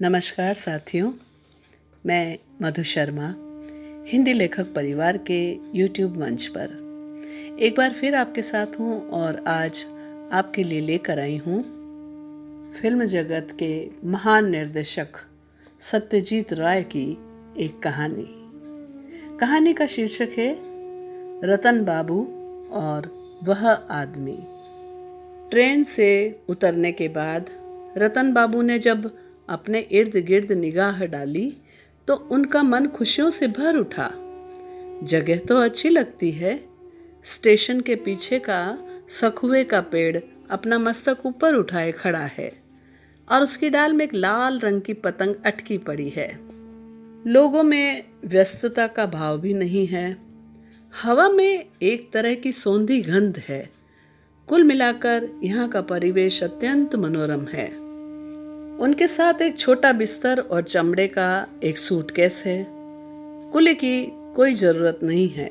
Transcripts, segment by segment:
नमस्कार साथियों, मैं मधु शर्मा हिंदी लेखक परिवार के YouTube मंच पर एक बार फिर आपके साथ हूँ और आज आपके लिए लेकर आई हूँ फिल्म जगत के महान निर्देशक सत्यजीत राय की एक कहानी। कहानी का शीर्षक है रतन बाबू और वह आदमी। ट्रेन से उतरने के बाद रतन बाबू ने जब अपने इर्द गिर्द निगाह डाली तो उनका मन खुशियों से भर उठा। जगह तो अच्छी लगती है। स्टेशन के पीछे का सखुए का पेड़ अपना मस्तक ऊपर उठाए खड़ा है और उसकी डाल में एक लाल रंग की पतंग अटकी पड़ी है। लोगों में व्यस्तता का भाव भी नहीं है। हवा में एक तरह की सौंधी गंध है। कुल मिलाकर यहाँ का परिवेश अत्यंत मनोरम है। उनके साथ एक छोटा बिस्तर और चमड़े का एक सूटकेस है। कुल्ले की कोई ज़रूरत नहीं है।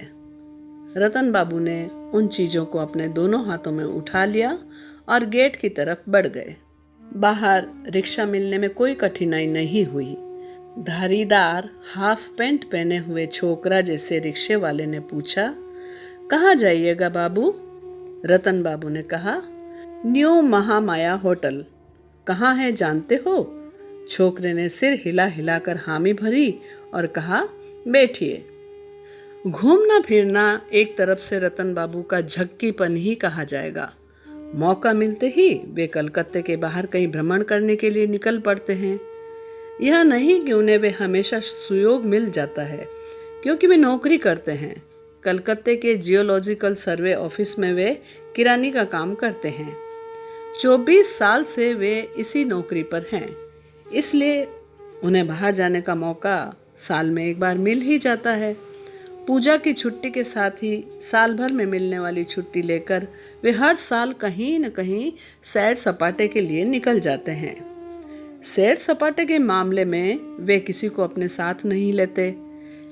रतन बाबू ने उन चीज़ों को अपने दोनों हाथों में उठा लिया और गेट की तरफ बढ़ गए। बाहर रिक्शा मिलने में कोई कठिनाई नहीं हुई। धारीदार हाफ पैंट पहने हुए छोकरा जैसे रिक्शे वाले ने पूछा, कहाँ जाइएगा बाबू? रतन बाबू ने कहा, न्यू महामाया होटल। कहाँ है जानते हो? छोकरे ने सिर हिला हिलाकर हामी भरी और कहा, बैठिए। घूमना फिरना एक तरफ से रतन बाबू का झक्कीपन ही कहा जाएगा। मौका मिलते ही वे कलकत्ते के बाहर कहीं भ्रमण करने के लिए निकल पड़ते हैं। यह नहीं कि उन्हें वे हमेशा सुयोग मिल जाता है, क्योंकि वे नौकरी करते हैं। कलकत्ते के जियोलॉजिकल सर्वे ऑफिस में वे किरानी का काम करते हैं। 24 साल से वे इसी नौकरी पर हैं, इसलिए उन्हें बाहर जाने का मौका साल में एक बार मिल ही जाता है। पूजा की छुट्टी के साथ ही साल भर में मिलने वाली छुट्टी लेकर वे हर साल कहीं न कहीं सैर सपाटे के लिए निकल जाते हैं। सैर सपाटे के मामले में वे किसी को अपने साथ नहीं लेते।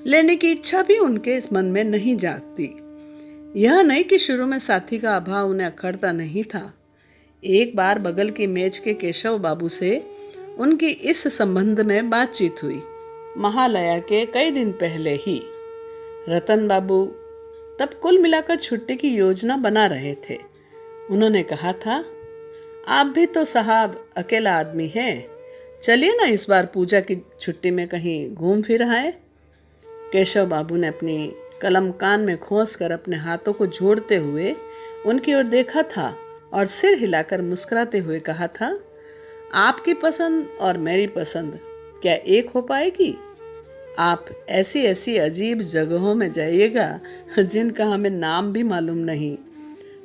लेने की इच्छा भी उनके इस मन में नहीं जागती। यह नहीं कि शुरू में साथी का अभाव उन्हें अखरता नहीं था। एक बार बगल की मेज के केशव बाबू से उनकी इस संबंध में बातचीत हुई। महालया के कई दिन पहले ही। रतन बाबू तब कुल मिलाकर छुट्टी की योजना बना रहे थे। उन्होंने कहा था, आप भी तो साहब अकेला आदमी है, चलिए ना इस बार पूजा की छुट्टी में कहीं घूम फिर आए। केशव बाबू ने अपनी कलम कान में खोस कर अपने हाथों को जोड़ते हुए उनकी ओर देखा था और सिर हिलाकर मुस्कुराते हुए कहा था, आपकी पसंद और मेरी पसंद क्या एक हो पाएगी? आप ऐसी ऐसी अजीब जगहों में जाइएगा जिनका हमें नाम भी मालूम नहीं।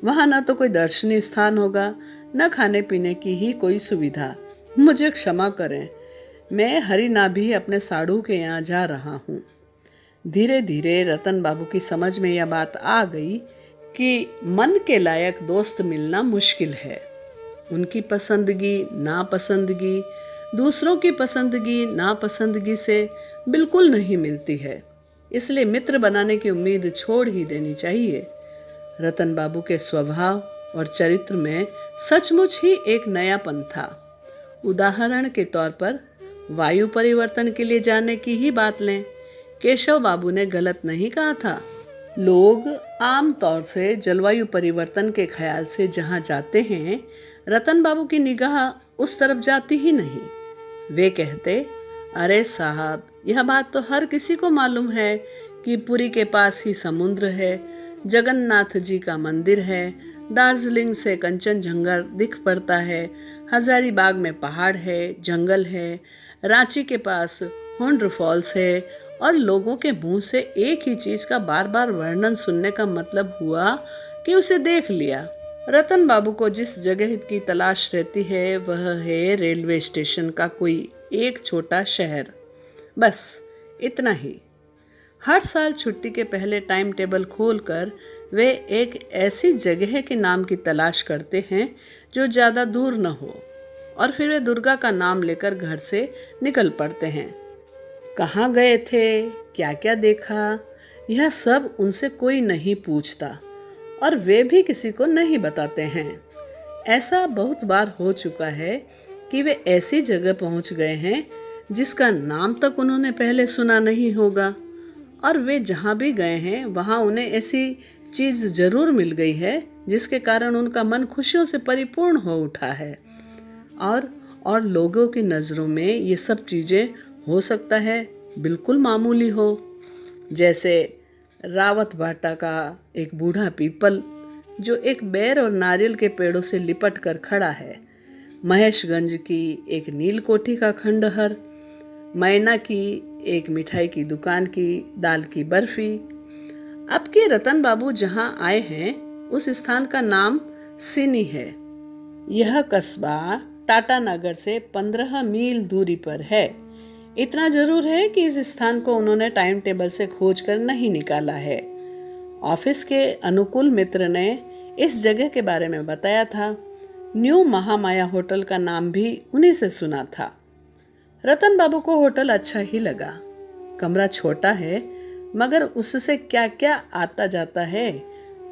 वहाँ न तो कोई दर्शनीय स्थान होगा, न खाने पीने की ही कोई सुविधा। मुझे क्षमा करें, मैं हरिनाभी अपने साढ़ू के यहाँ जा रहा हूँ। धीरे धीरे रतन बाबू की समझ में यह बात आ गई कि मन के लायक दोस्त मिलना मुश्किल है। उनकी पसंदगी नापसंदगी दूसरों की पसंदगी नापसंदगी से बिल्कुल नहीं मिलती है, इसलिए मित्र बनाने की उम्मीद छोड़ ही देनी चाहिए। रतन बाबू के स्वभाव और चरित्र में सचमुच ही एक नयापन था। उदाहरण के तौर पर वायु परिवर्तन के लिए जाने की ही बात लें। केशव बाबू ने गलत नहीं कहा था। लोग आम तौर से जलवायु परिवर्तन के ख्याल से जहाँ जाते हैं, रतन बाबू की निगाह उस तरफ जाती ही नहीं। वे कहते, अरे साहब, यह बात तो हर किसी को मालूम है कि पुरी के पास ही समुद्र है, जगन्नाथ जी का मंदिर है, दार्जिलिंग से कंचनजंगा दिख पड़ता है, हजारीबाग में पहाड़ है, जंगल है, रांची के पास हुंड्र फॉल्स है। और लोगों के मुंह से एक ही चीज़ का बार बार वर्णन सुनने का मतलब हुआ कि उसे देख लिया। रतन बाबू को जिस जगह की तलाश रहती है वह है रेलवे स्टेशन का कोई एक छोटा शहर। बस इतना ही। हर साल छुट्टी के पहले टाइम टेबल खोलकर वे एक ऐसी जगह के नाम की तलाश करते हैं जो ज़्यादा दूर न हो, और फिर वे दुर्गा का नाम लेकर घर से निकल पड़ते हैं। कहाँ गए थे, क्या क्या देखा, यह सब उनसे कोई नहीं पूछता और वे भी किसी को नहीं बताते हैं। ऐसा बहुत बार हो चुका है कि वे ऐसी जगह पहुंच गए हैं जिसका नाम तक उन्होंने पहले सुना नहीं होगा। और वे जहाँ भी गए हैं वहाँ उन्हें ऐसी चीज़ ज़रूर मिल गई है जिसके कारण उनका मन खुशियों से परिपूर्ण हो उठा है। और लोगों की नज़रों में ये सब चीज़ें हो सकता है बिल्कुल मामूली हो, जैसे रावत भाटा का एक बूढ़ा पीपल जो एक बेर और नारियल के पेड़ों से लिपट कर खड़ा है, महेशगंज की एक नील कोठी का खंडहर, मैना की एक मिठाई की दुकान की दाल की बर्फी। अब के रतन बाबू जहाँ आए हैं उस स्थान का नाम सिनी है। यह कस्बा टाटा नगर से 15 मील दूरी पर है। इतना जरूर है कि इस स्थान को उन्होंने टाइम टेबल से खोज कर नहीं निकाला है। ऑफिस के अनुकूल मित्र ने इस जगह के बारे में बताया था। न्यू महामाया होटल का नाम भी उन्हीं से सुना था। रतन बाबू को होटल अच्छा ही लगा। कमरा छोटा है मगर उससे क्या क्या आता जाता है।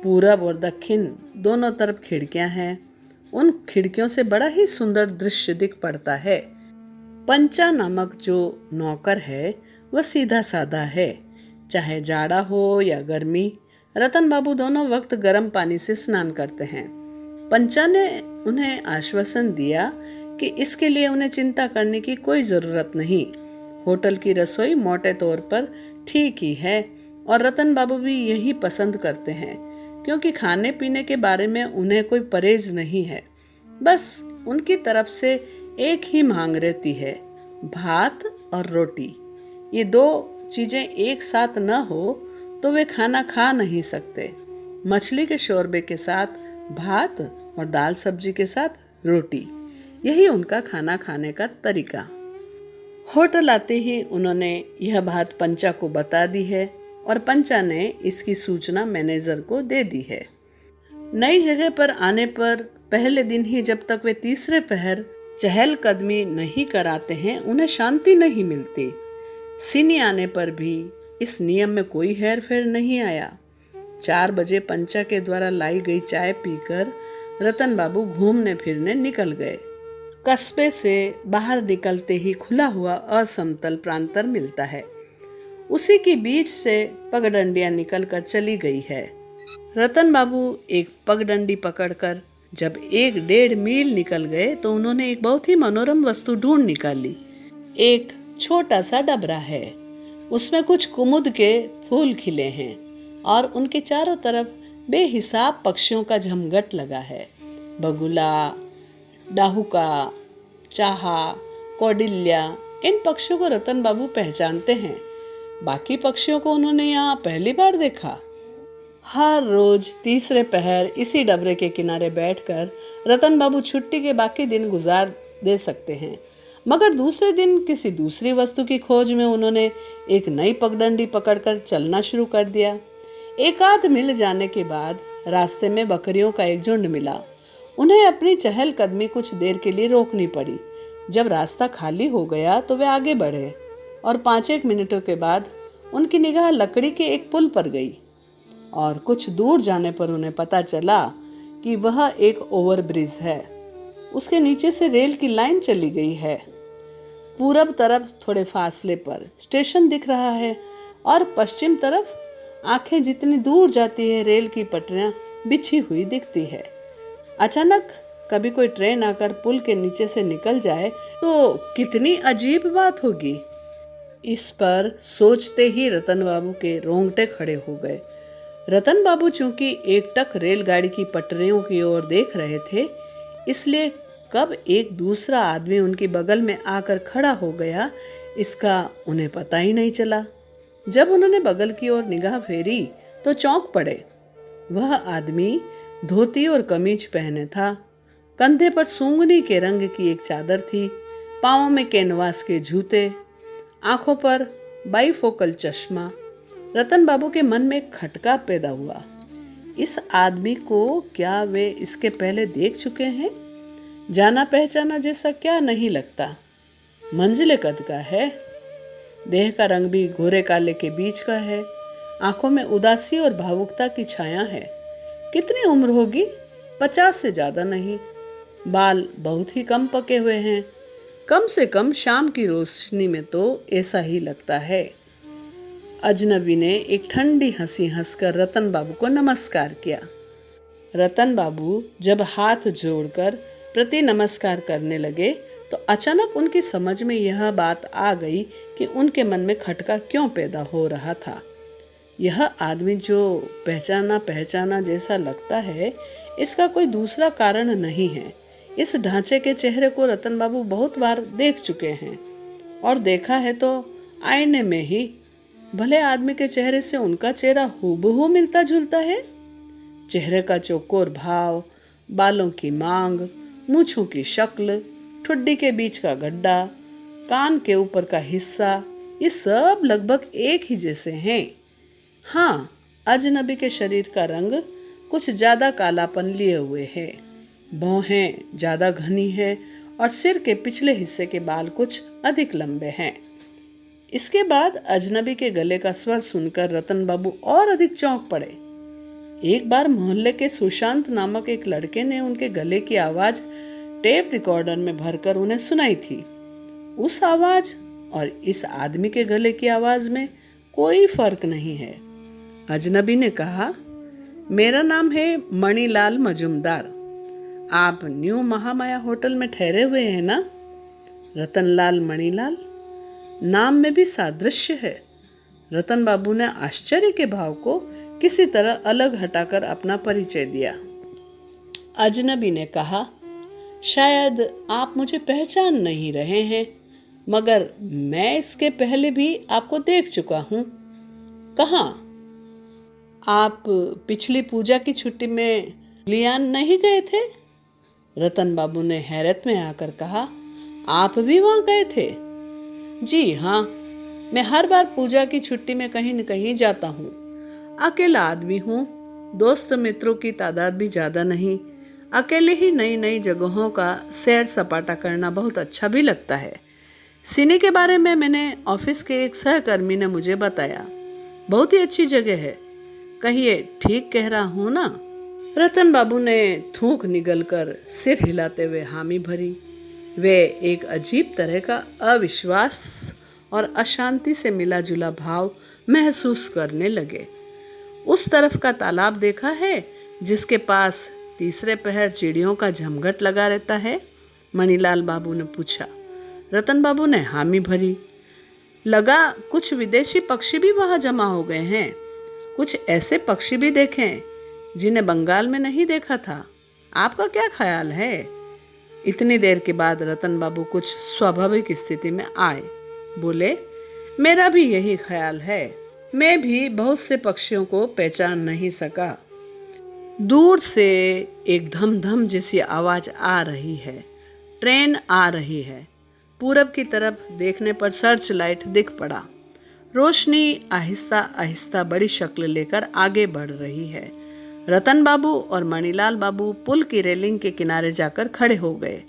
पूरब और दक्षिण दोनों तरफ खिड़कियां हैं। उन खिड़कियों से बड़ा ही सुंदर दृश्य दिख पड़ता है। पंचा नामक जो नौकर है वह सीधा साधा है। चाहे जाड़ा हो या गर्मी, रतन बाबू दोनों वक्त गर्म पानी से स्नान करते हैं। पंचा ने उन्हें आश्वासन दिया कि इसके लिए उन्हें चिंता करने की कोई ज़रूरत नहीं। होटल की रसोई मोटे तौर पर ठीक ही है और रतन बाबू भी यही पसंद करते हैं, क्योंकि खाने पीने के बारे में उन्हें कोई परहेज नहीं है। बस उनकी तरफ से एक ही मांग रहती है, भात और रोटी। ये दो चीज़ें एक साथ न हो तो वे खाना खा नहीं सकते। मछली के शोरबे के साथ भात और दाल सब्जी के साथ रोटी, यही उनका खाना खाने का तरीका। होटल आते ही उन्होंने यह बात पंचा को बता दी है और पंचा ने इसकी सूचना मैनेजर को दे दी है। नई जगह पर आने पर पहले दिन ही जब तक वे तीसरे पहर चहलकदमी नहीं कराते हैं उन्हें शांति नहीं मिलती। सिनी आने पर भी इस नियम में कोई हेर फेर नहीं आया। 4 बजे पंचा के द्वारा लाई गई चाय पीकर रतन बाबू घूमने फिरने निकल गए। कस्बे से बाहर निकलते ही खुला हुआ असमतल प्रांतर मिलता है। उसी के बीच से पगडंडियां निकलकर चली गई है। रतन बाबू एक पगडंडी पकड़कर जब 1-1.5 मील निकल गए तो उन्होंने एक बहुत ही मनोरम वस्तु ढूंढ निकाली। एक छोटा सा डबरा है, उसमें कुछ कुमुद के फूल खिले हैं और उनके चारों तरफ बेहिसाब पक्षियों का झमघट लगा है। बगुला, डाहुका, चाहा, कौडिल्या, इन पक्षियों को रतन बाबू पहचानते हैं। बाकी पक्षियों को उन्होंने यहाँ पहली बार देखा। हर रोज तीसरे पहर इसी डबरे के किनारे बैठकर रतन बाबू छुट्टी के बाकी दिन गुजार दे सकते हैं, मगर दूसरे दिन किसी दूसरी वस्तु की खोज में उन्होंने एक नई पगडंडी पकड़कर चलना शुरू कर दिया। एक आध मील जाने के बाद रास्ते में बकरियों का एक झुंड मिला। उन्हें अपनी चहलकदमी कुछ देर के लिए रोकनी पड़ी। जब रास्ता खाली हो गया तो वे आगे बढ़े और 5-1 मिनटों के बाद उनकी निगाह लकड़ी के एक पुल पर गई और कुछ दूर जाने पर उन्हें पता चला कि वह एक ओवरब्रिज है। उसके नीचे से रेल की लाइन चली गई है। पूरब तरफ थोड़े फासले पर स्टेशन दिख रहा है और पश्चिम तरफ आंखें जितनी दूर जाती है रेल की पटरियां बिछी हुई दिखती है। अचानक कभी कोई ट्रेन आकर पुल के नीचे से निकल जाए तो कितनी अजीब बात होगी। इस पर सोचते ही रतन बाबू के रोंगटे खड़े हो गए। रतन बाबू चूंकि एकटक रेलगाड़ी की पटरियों की ओर देख रहे थे, इसलिए कब एक दूसरा आदमी उनके बगल में आकर खड़ा हो गया इसका उन्हें पता ही नहीं चला। जब उन्होंने बगल की ओर निगाह फेरी तो चौंक पड़े। वह आदमी धोती और कमीज पहने था। कंधे पर सूंगनी के रंग की एक चादर थी, पाँवों में कैनवास के जूते, आंखों पर बाईफोकल चश्मा। रतन बाबू के मन में खटका पैदा हुआ। इस आदमी को क्या वे इसके पहले देख चुके हैं? जाना पहचाना जैसा क्या नहीं लगता। मंजिले कद का है, देह का रंग भी गोरे काले के बीच का है, आंखों में उदासी और भावुकता की छाया है। कितनी उम्र होगी? 50 से ज़्यादा नहीं। बाल बहुत ही कम पके हुए हैं। कम से कम शाम की रोशनी में तो ऐसा ही लगता है। अजनबी ने एक ठंडी हंसी हंसकर रतन बाबू को नमस्कार किया। रतन बाबू जब हाथ जोड़कर प्रति नमस्कार करने लगे तो अचानक उनकी समझ में यह बात आ गई कि उनके मन में खटका क्यों पैदा हो रहा था। यह आदमी जो पहचाना पहचाना जैसा लगता है, इसका कोई दूसरा कारण नहीं है। इस ढांचे के चेहरे को रतन बाबू बहुत बार देख चुके हैं और देखा है तो आईने में ही। भले आदमी के चेहरे से उनका चेहरा हूबहू मिलता जुलता है। चेहरे का चौकोर भाव, बालों की मांग, मूंछों की शक्ल, ठुड्डी के बीच का गड्ढा, कान के ऊपर का हिस्सा, ये सब लगभग एक ही जैसे हैं। हाँ, अजनबी के शरीर का रंग कुछ ज़्यादा कालापन लिए हुए है। भौहें ज़्यादा घनी है और सिर के पिछले हिस्से के बाल कुछ अधिक लंबे हैं। इसके बाद अजनबी के गले का स्वर सुनकर रतन बाबू और अधिक चौंक पड़े। एक बार मोहल्ले के सुशांत नामक एक लड़के ने उनके गले की आवाज टेप रिकॉर्डर में भरकर उन्हें सुनाई थी। उस आवाज और इस आदमी के गले की आवाज में कोई फर्क नहीं है। अजनबी ने कहा, मेरा नाम है मणिलाल मजुमदार। आप न्यू महामाया होटल में ठहरे हुए हैं ना? रतनलाल मणिलाल, नाम में भी सादृश्य है। रतन बाबू ने आश्चर्य के भाव को किसी तरह अलग हटाकर अपना परिचय दिया। अजनबी ने कहा, शायद आप मुझे पहचान नहीं रहे हैं, मगर मैं इसके पहले भी आपको देख चुका हूँ। कहाँ? आप पिछली पूजा की छुट्टी में लियान नहीं गए थे? रतन बाबू ने हैरत में आकर कहा, आप भी वहाँ गए थे? जी हाँ, मैं हर बार पूजा की छुट्टी में कहीं न कहीं जाता हूँ। अकेला आदमी हूँ, दोस्त मित्रों की तादाद भी ज़्यादा नहीं। अकेले ही नई नई जगहों का सैर सपाटा करना बहुत अच्छा भी लगता है। सिने के बारे में मैंने ऑफिस के एक सहकर्मी ने मुझे बताया, बहुत ही अच्छी जगह है। कहिए ठीक कह रहा हूँ ना? रतन बाबू ने थूक निगलकर सिर हिलाते हुए हामी भरी। वे एक अजीब तरह का अविश्वास और अशांति से मिला जुला भाव महसूस करने लगे। उस तरफ का तालाब देखा है जिसके पास तीसरे पहर चिड़ियों का झमघट लगा रहता है? मणिलाल बाबू ने पूछा। रतन बाबू ने हामी भरी। लगा कुछ विदेशी पक्षी भी वहां जमा हो गए हैं। कुछ ऐसे पक्षी भी देखें जिन्हें बंगाल में नहीं देखा था। आपका क्या ख्याल है? इतनी देर के बाद रतन बाबू कुछ स्वाभाविक स्थिति में आए। बोले, मेरा भी यही ख्याल है। मैं भी बहुत से पक्षियों को पहचान नहीं सका। दूर से एक धम धम जैसी आवाज आ रही है। ट्रेन आ रही है। पूरब की तरफ देखने पर सर्च लाइट दिख पड़ा। रोशनी आहिस्ता आहिस्ता बड़ी शक्ल लेकर आगे बढ़ रही है। रतन बाबू और मणिलाल बाबू पुल की रेलिंग के किनारे जाकर खड़े हो गए।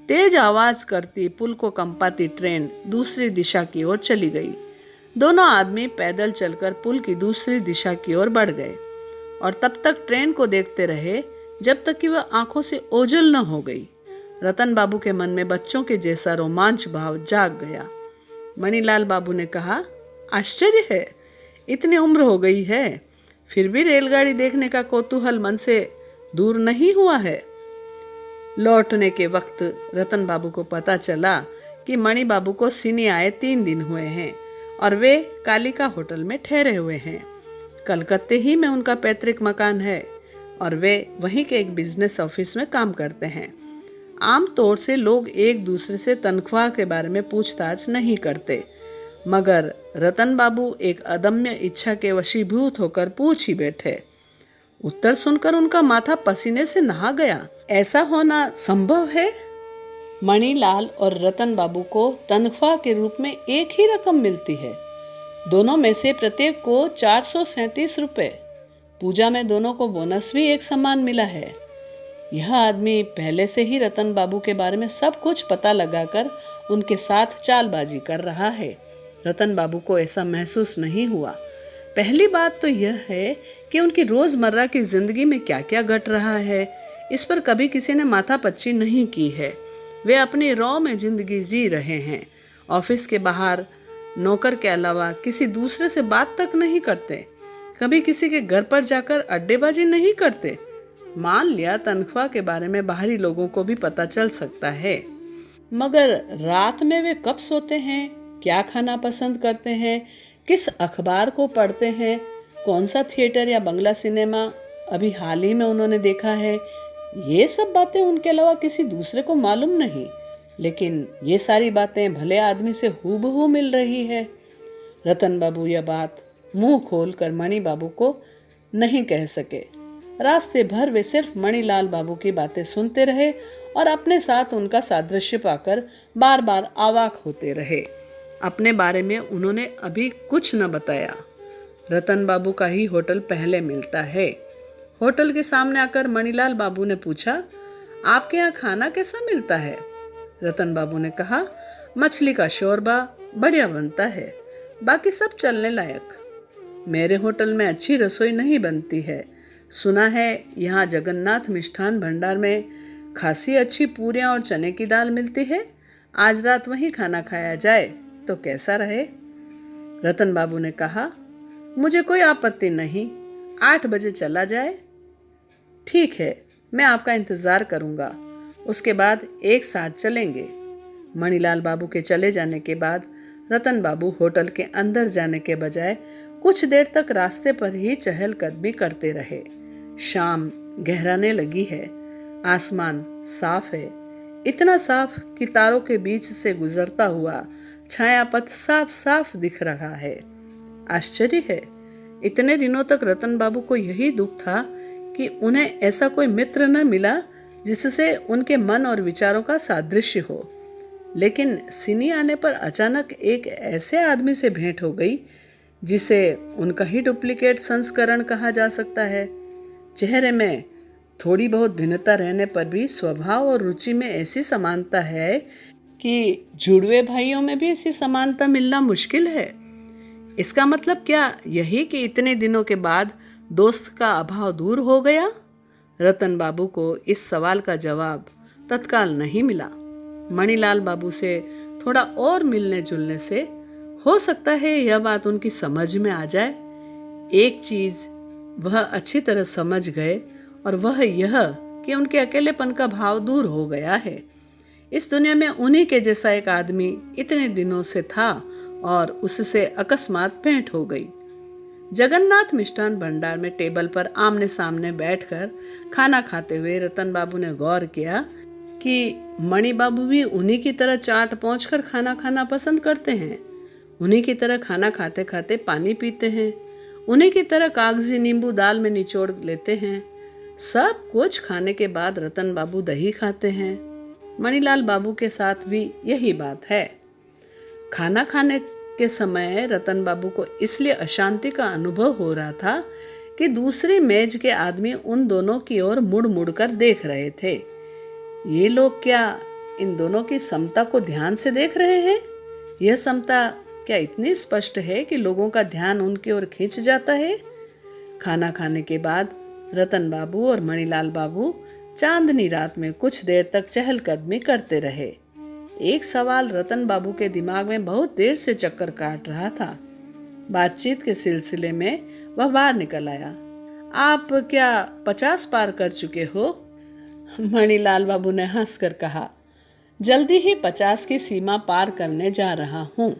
तेज आवाज करती पुल को कंपाती ट्रेन दूसरी दिशा की ओर चली गई। दोनों आदमी पैदल चलकर पुल की दूसरी दिशा की ओर बढ़ गए और तब तक ट्रेन को देखते रहे जब तक कि वह आंखों से ओझल न हो गई। रतन बाबू के मन में बच्चों के जैसा रोमांच भाव जाग गया। मणिलाल बाबू ने कहा, आश्चर्य है, इतनी उम्र हो गई है फिर भी रेलगाड़ी देखने का कौतूहल मन से दूर नहीं हुआ है। लौटने के वक्त रतन बाबू को पता चला कि मणि बाबू को सिनी आए 3 दिन हुए हैं और वे कालिका होटल में ठहरे हुए हैं। कलकत्ते ही में उनका पैतृक मकान है और वे वहीं के एक बिजनेस ऑफिस में काम करते हैं। आम तौर से लोग एक दूसरे से तनख्वाह के बारे में पूछताछ नहीं करते, मगर रतन बाबू एक अदम्य इच्छा के वशीभूत होकर पूछ ही बैठे। उत्तर सुनकर उनका माथा पसीने से नहा गया। ऐसा होना संभव है? मणिलाल और रतन बाबू को तनख्वाह के रूप में एक ही रकम मिलती है। दोनों में से प्रत्येक को 437 रुपए। पूजा में दोनों को बोनस भी एक समान मिला है। यह आदमी पहले से ही रतन बाबू के बारे में सब कुछ पता लगाकर उनके साथ चालबाजी कर रहा है। रतन बाबू को ऐसा महसूस नहीं हुआ। पहली बात तो यह है कि उनकी रोजमर्रा की जिंदगी में क्या क्या घट रहा है, इस पर कभी किसी ने माथा पच्ची नहीं की है। वे अपनी रॉ में जिंदगी जी रहे हैं। ऑफिस के बाहर नौकर के अलावा किसी दूसरे से बात तक नहीं करते, कभी किसी के घर पर जाकर अड्डेबाजी नहीं करते। मान लिया तनख्वाह के बारे में बाहरी लोगों को भी पता चल सकता है, मगर रात में वे कब सोते हैं, क्या खाना पसंद करते हैं, किस अखबार को पढ़ते हैं, कौन सा थिएटर या बंगला सिनेमा अभी हाल ही में उन्होंने देखा है, ये सब बातें उनके अलावा किसी दूसरे को मालूम नहीं। लेकिन ये सारी बातें भले आदमी से हूबहू मिल रही है। रतन बाबू यह बात मुंह खोलकर मणि बाबू को नहीं कह सके। रास्ते भर वे सिर्फ मणिलाल बाबू की बातें सुनते रहे और अपने साथ उनका सादृश्य पाकर बार बार अवाक होते रहे। अपने बारे में उन्होंने अभी कुछ न बताया। रतन बाबू का ही होटल पहले मिलता है। होटल के सामने आकर मणिलाल बाबू ने पूछा, आपके यहाँ खाना कैसा मिलता है? रतन बाबू ने कहा, मछली का शोरबा बढ़िया बनता है, बाकी सब चलने लायक। मेरे होटल में अच्छी रसोई नहीं बनती है। सुना है यहाँ जगन्नाथ मिष्ठान भंडार में खासी अच्छी पूरियाँ और चने की दाल मिलती है। आज रात वहीं खाना खाया जाए तो कैसा रहे? रतन बाबू ने कहा, मुझे कोई आपत्ति नहीं, 8 बजे चला जाए। ठीक है, मैं आपका इंतज़ार करूँगा, उसके बाद एक साथ चलेंगे। मणिलाल बाबू के चले जाने के बाद रतन बाबू होटल के अंदर जाने के बजाय कुछ देर तक रास्ते पर ही चहलकदमी करते रहे। शाम गहराने लगी है, आसमान साफ है, इतना साफ कि तारों के बीच से गुजरता हुआ छायापथ साफ साफ दिख रहा है। आश्चर्य है, इतने दिनों तक रतन बाबू को यही दुख था कि उन्हें ऐसा कोई मित्र न मिला जिससे उनके मन और विचारों का सादृश्य हो। लेकिन सिनी आने पर अचानक एक ऐसे आदमी से भेंट हो गई जिसे उनका ही डुप्लीकेट संस्करण कहा जा सकता है। चेहरे में थोड़ी बहुत भिन्नता रहने पर भी स्वभाव और रुचि में ऐसी समानता है कि जुड़वे भाइयों में भी ऐसी समानता मिलना मुश्किल है। इसका मतलब क्या यही कि इतने दिनों के बाद दोस्त का अभाव दूर हो गया? रतन बाबू को इस सवाल का जवाब तत्काल नहीं मिला। मणिलाल बाबू से थोड़ा और मिलने जुलने से हो सकता है यह बात उनकी समझ में आ जाए। एक चीज वह अच्छी तरह समझ गए और वह यह कि उनके अकेलेपन का भाव दूर हो गया है। इस दुनिया में उन्हीं के जैसा एक आदमी इतने दिनों से था और उससे अकस्मात भेंट हो गई। जगन्नाथ मिष्ठान भंडार में टेबल पर आमने सामने बैठकर खाना खाते हुए रतन बाबू ने गौर किया कि मणि बाबू भी उन्हीं की तरह चाट पहुँच कर खाना खाना पसंद करते हैं, उन्हीं की तरह खाना खाते खाते पानी पीते हैं, उन्हीं की तरह कागजी नींबू दाल में निचोड़ लेते हैं। सब कुछ खाने के बाद रतन बाबू दही खाते हैं। मणिलाल बाबू के साथ भी यही बात है। खाना खाने के समय रतन बाबू को इसलिए अशांति का अनुभव हो रहा था कि दूसरी मेज के आदमी उन दोनों की ओर मुड़ मुड़ कर देख रहे थे। ये लोग क्या इन दोनों की समता को ध्यान से देख रहे हैं? यह समता क्या इतनी स्पष्ट है कि लोगों का ध्यान उनकी ओर खींच जाता है? खाना खाने के बाद रतन बाबू और मणिलाल बाबू चांदनी रात में कुछ देर तक चहलकदमी करते रहे। एक सवाल रतन बाबू के दिमाग में बहुत देर से चक्कर काट रहा था। बातचीत के सिलसिले में वह बाहर निकल आया। आप क्या 50 पार कर चुके हो? मणिलाल बाबू ने हंसकर कहा, जल्दी ही 50 की सीमा पार करने जा रहा हूँ।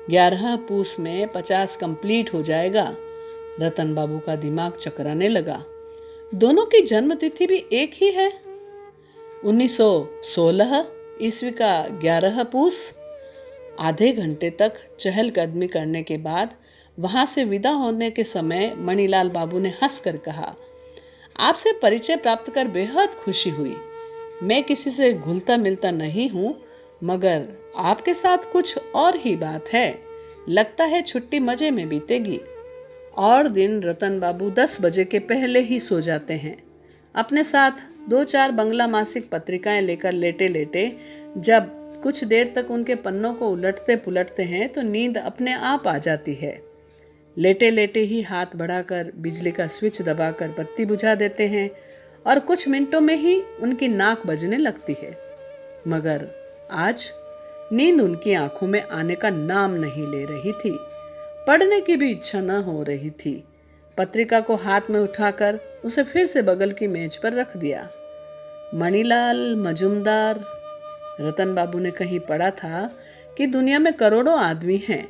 11 पूस में 50 कंप्लीट हो जाएगा। रतन बाबू का दिमाग चकराने लगा। दोनों की जन्म तिथि भी एक ही है, 1916 ईस्वी का 11 पूस। आधे घंटे तक चहलकदमी करने के बाद वहां से विदा होने के समय मणिलाल बाबू ने हंसकर कहा, आपसे परिचय प्राप्त कर बेहद खुशी हुई। मैं किसी से घुलता मिलता नहीं हूँ, मगर आपके साथ कुछ और ही बात है। लगता है छुट्टी मजे में बीतेगी। और दिन रतन बाबू 10 बजे के पहले ही सो जाते हैं। अपने साथ 2-4 बंगला मासिक पत्रिकाएं लेकर लेटे लेटे जब कुछ देर तक उनके पन्नों को उलटते पुलटते हैं तो नींद अपने आप आ जाती है। लेटे लेटे ही हाथ बढ़ाकर बिजली का स्विच दबाकर बत्ती बुझा देते हैं और कुछ मिनटों में ही उनकी नाक बजने लगती है। मगर आज नींद उनकी आंखों में आने का नाम नहीं ले रही थी। पढ़ने की भी इच्छा न हो रही थी। पत्रिका को हाथ में उठाकर उसे फिर से बगल की मेज पर रख दिया। मणिलाल मजुमदार। रतन बाबू ने कहीं पढ़ा था कि दुनिया में करोड़ों आदमी हैं,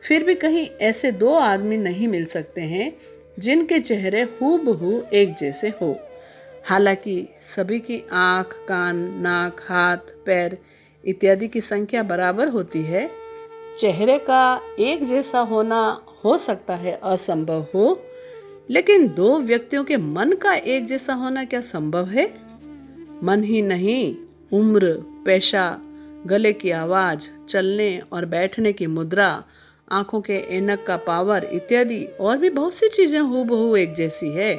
फिर भी कहीं ऐसे दो आदमी नहीं मिल सकते हैं जिनके चेहरे हूबहू एक जैसे हो। हालांकि सभी की आँख, कान, नाक, हाथ, पैर इत्यादि की संख्या बराबर होती है, चेहरे का एक जैसा होना हो सकता है असंभव हो, लेकिन दो व्यक्तियों के मन का एक जैसा होना क्या संभव है? मन ही नहीं, उम्र, पेशा, गले की आवाज, चलने और बैठने की मुद्रा, आंखों के ऐनक का पावर इत्यादि और भी बहुत सी चीजें हूबहू एक जैसी है।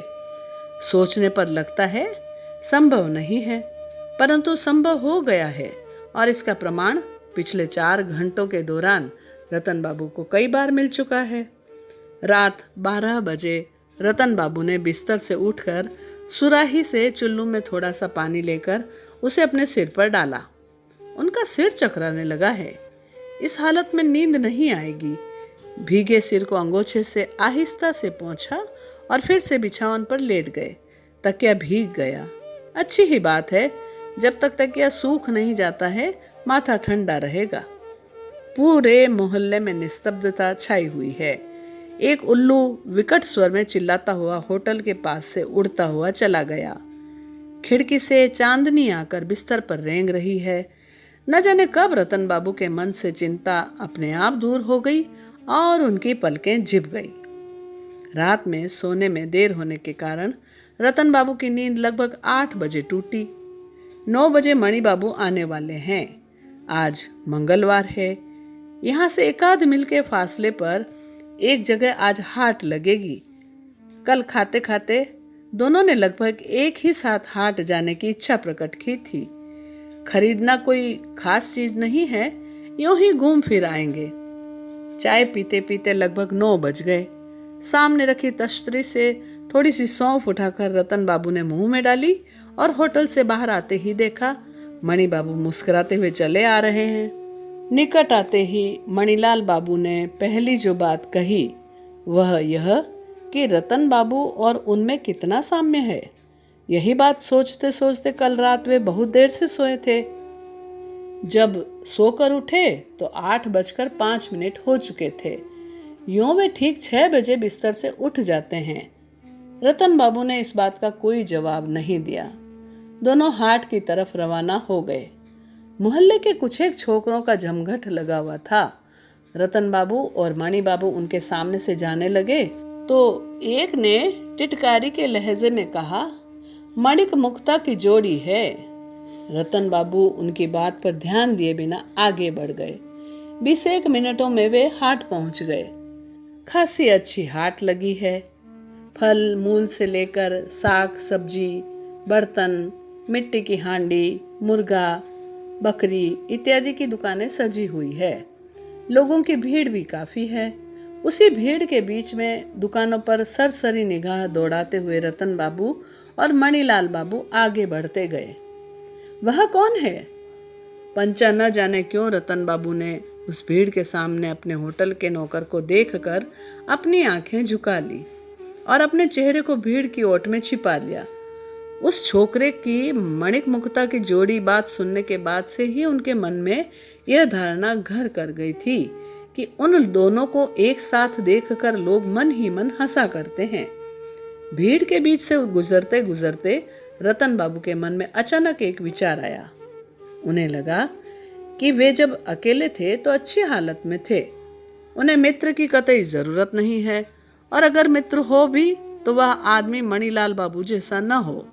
सोचने पर लगता है संभव नहीं है, परंतु संभव हो गया है और इसका प्रमाण पिछले 4 घंटों के दौरान रतन बाबू को कई बार मिल चुका है। रात 12 बजे रतन बाबू ने बिस्तर से उठकर सुराही से चुल्लू में थोड़ा सा पानी लेकर उसे अपने सिर पर डाला। उनका सिर चकराने लगा है। इस हालत में नींद नहीं आएगी। भीगे सिर को अंगोछे से आहिस्ता से पोंछा और फिर से बिछावन पर लेट गए। तकिया भीग गया। अच्छी ही बात है, जब तक तकिया सूख नहीं जाता है माथा ठंडा रहेगा। पूरे मोहल्ले में निस्तब्धता छाई हुई है। एक उल्लू विकट स्वर में चिल्लाता हुआ होटल के पास से उड़ता हुआ चला गया। खिड़की से चांदनी आकर बिस्तर पर रेंग रही है। न जाने कब रतन बाबू के मन से चिंता अपने आप दूर हो गई और उनकी पलकें झिप गई। रात में सोने में देर होने के कारण रतन बाबू की नींद लगभग 8 बजे टूटी। 9 बजे मणि बाबू आने वाले हैं। आज मंगलवार है। यहाँ से एकाध मील के फासले पर एक जगह आज हाट लगेगी। कल खाते खाते दोनों ने लगभग एक ही साथ हाट जाने की इच्छा प्रकट की थी। खरीदना कोई खास चीज नहीं है, यूं ही घूम फिर आएंगे। चाय पीते पीते लगभग 9 बज गए। सामने रखी तश्तरी से थोड़ी सी सौंफ उठाकर रतन बाबू ने मुंह में डाली और होटल से बाहर आते ही देखा मणि बाबू मुस्कुराते हुए चले आ रहे हैं। निकट आते ही मणिलाल बाबू ने पहली जो बात कही वह यह कि रतन बाबू और उनमें कितना साम्य है। यही बात सोचते सोचते कल रात वे बहुत देर से सोए थे। जब सोकर उठे तो 8:05 हो चुके थे। यूं वे ठीक 6 बजे बिस्तर से उठ जाते हैं। रतन बाबू ने इस बात का कोई जवाब नहीं दिया। दोनों हाट की तरफ रवाना हो गए। मोहल्ले के कुछ एक छोकरों का जमघट लगा हुआ था। रतन बाबू और मणि बाबू उनके सामने से जाने लगे तो एक ने टिटकारी के लहजे में कहा, मणिक मुक्ता की जोड़ी है। रतन बाबू उनकी बात पर ध्यान दिए बिना आगे बढ़ गए। 20 मिनटों में वे हाट पहुंच गए। खासी अच्छी हाट लगी है। फल मूल से लेकर साग सब्जी, बर्तन, मिट्टी की हांडी, मुर्गा, बकरी इत्यादि की दुकानें सजी हुई है। लोगों की भीड़ भी काफी है। उसी भीड़ के बीच में दुकानों पर सरसरी निगाह दौड़ाते हुए रतन बाबू और मणिलाल बाबू आगे बढ़ते गए। वह कौन है? पंचा न जाने क्यों रतन बाबू ने उस भीड़ के सामने अपने होटल के नौकर को देखकर अपनी आंखें झुका ली और अपने चेहरे को भीड़ की ओट में छिपा लिया। उस छोकरे की मणिक मुक्ता की जोड़ी बात सुनने के बाद से ही उनके मन में यह धारणा घर कर गई थी कि उन दोनों को एक साथ देखकर लोग मन ही मन हंसा करते हैं। भीड़ के बीच से गुजरते गुजरते रतन बाबू के मन में अचानक एक विचार आया। उन्हें लगा कि वे जब अकेले थे तो अच्छी हालत में थे। उन्हें मित्र की कतई जरूरत नहीं है, और अगर मित्र हो भी तो वह आदमी मणिलाल बाबू जैसा न हो।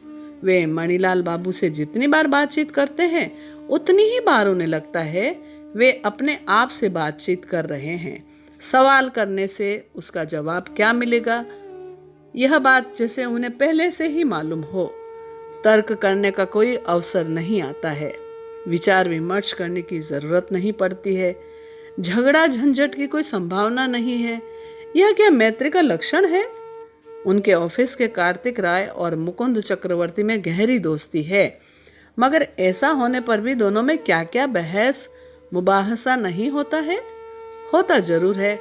वे मणिलाल बाबू से जितनी बार बातचीत करते हैं उतनी ही बार उन्हें लगता है वे अपने आप से बातचीत कर रहे हैं। सवाल करने से उसका जवाब क्या मिलेगा, यह बात जैसे उन्हें पहले से ही मालूम हो। तर्क करने का कोई अवसर नहीं आता है। विचार विमर्श करने की जरूरत नहीं पड़ती है। झगड़ा झंझट की कोई संभावना नहीं है। यह क्या मैत्री का लक्षण है? उनके ऑफिस के कार्तिक राय और मुकुंद चक्रवर्ती में गहरी दोस्ती है। मगर ऐसा होने पर भी दोनों में क्या क्या बहस मुबाहसा नहीं होता है? होता जरूर है,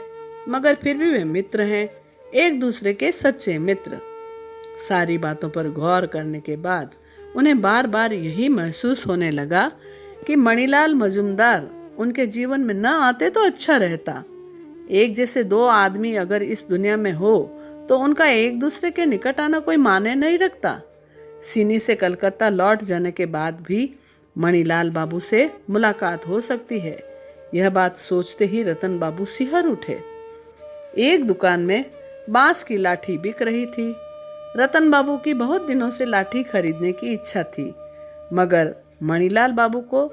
मगर फिर भी वे मित्र हैं, एक दूसरे के सच्चे मित्र। सारी बातों पर गौर करने के बाद उन्हें बार बार यही महसूस होने लगा कि मणिलाल मजूमदार उनके जीवन में न आते तो अच्छा रहता। एक जैसे दो आदमी अगर इस दुनिया में हो तो उनका एक दूसरे के निकट आना कोई माने नहीं रखता। सिनी से कलकत्ता लौट जाने के बाद भी मणिलाल बाबू से मुलाकात हो सकती है, यह बात सोचते ही रतन बाबू सिहर उठे। एक दुकान में बांस की लाठी बिक रही थी। रतन बाबू की बहुत दिनों से लाठी खरीदने की इच्छा थी, मगर मणिलाल बाबू को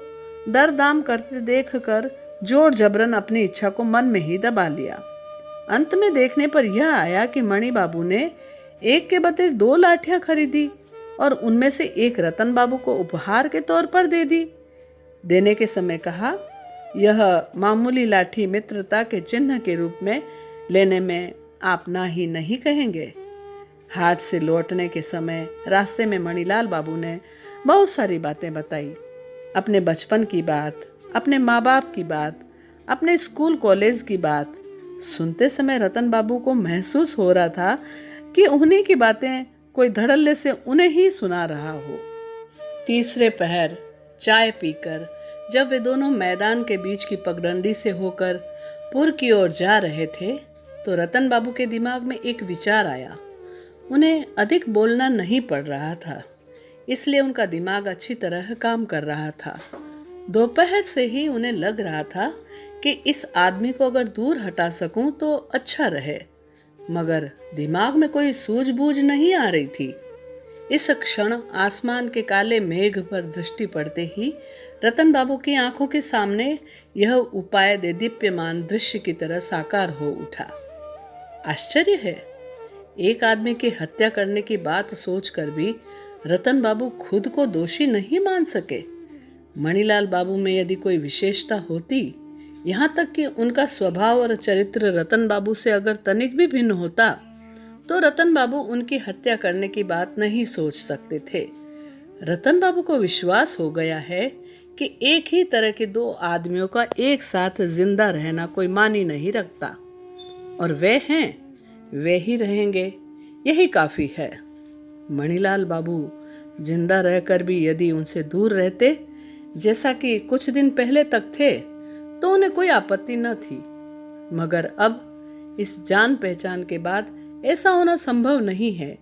दर दाम करते देखकर जोर जबरन अपनी इच्छा को मन में ही दबा लिया। अंत में देखने पर यह आया कि मणि बाबू ने एक के बदले 2 लाठियां खरीदी और उनमें से एक रतन बाबू को उपहार के तौर पर दे दी। देने के समय कहा, यह मामूली लाठी मित्रता के चिन्ह के रूप में लेने में आप ना ही नहीं कहेंगे। हाट से लौटने के समय रास्ते में मणिलाल बाबू ने बहुत सारी बातें बताई। अपने बचपन की बात, अपने माँ बाप की बात, अपने स्कूल कॉलेज की बात। सुनते समय रतन बाबू को महसूस हो रहा था कि उन्हीं की बातें कोई धड़ल्ले से उन्हें ही सुना रहा हो। तीसरे पहर चाय पीकर जब वे दोनों मैदान के बीच की पगडंडी से होकर पुर की ओर जा रहे थे तो रतन बाबू के दिमाग में एक विचार आया। उन्हें अधिक बोलना नहीं पड़ रहा था, इसलिए उनका दिमाग अच्छी तरह काम कर रहा था। दोपहर से ही उन्हें लग रहा था कि इस आदमी को अगर दूर हटा सकूं तो अच्छा रहे, मगर दिमाग में कोई सूझबूझ नहीं आ रही थी। इस क्षण आसमान के काले मेघ पर दृष्टि पड़ते ही रतन बाबू की आंखों के सामने यह उपाय देदीप्यमान दृश्य की तरह साकार हो उठा। आश्चर्य है, एक आदमी की हत्या करने की बात सोचकर भी रतन बाबू खुद को दोषी नहीं मान सके। मणिलाल बाबू में यदि कोई विशेषता होती, यहाँ तक कि उनका स्वभाव और चरित्र रतन बाबू से अगर तनिक भी भिन्न होता, तो रतन बाबू उनकी हत्या करने की बात नहीं सोच सकते थे। रतन बाबू को विश्वास हो गया है कि एक ही तरह के 2 आदमियों का एक साथ जिंदा रहना कोई मानी नहीं रखता, और वे हैं, वे ही रहेंगे, यही काफी है। मणिलाल बाबू जिंदा रहकर भी यदि उनसे दूर रहते, जैसा कि कुछ दिन पहले तक थे, तो उन्हें कोई आपत्ति न थी, मगर अब इस जान पहचान के बाद ऐसा होना संभव नहीं है,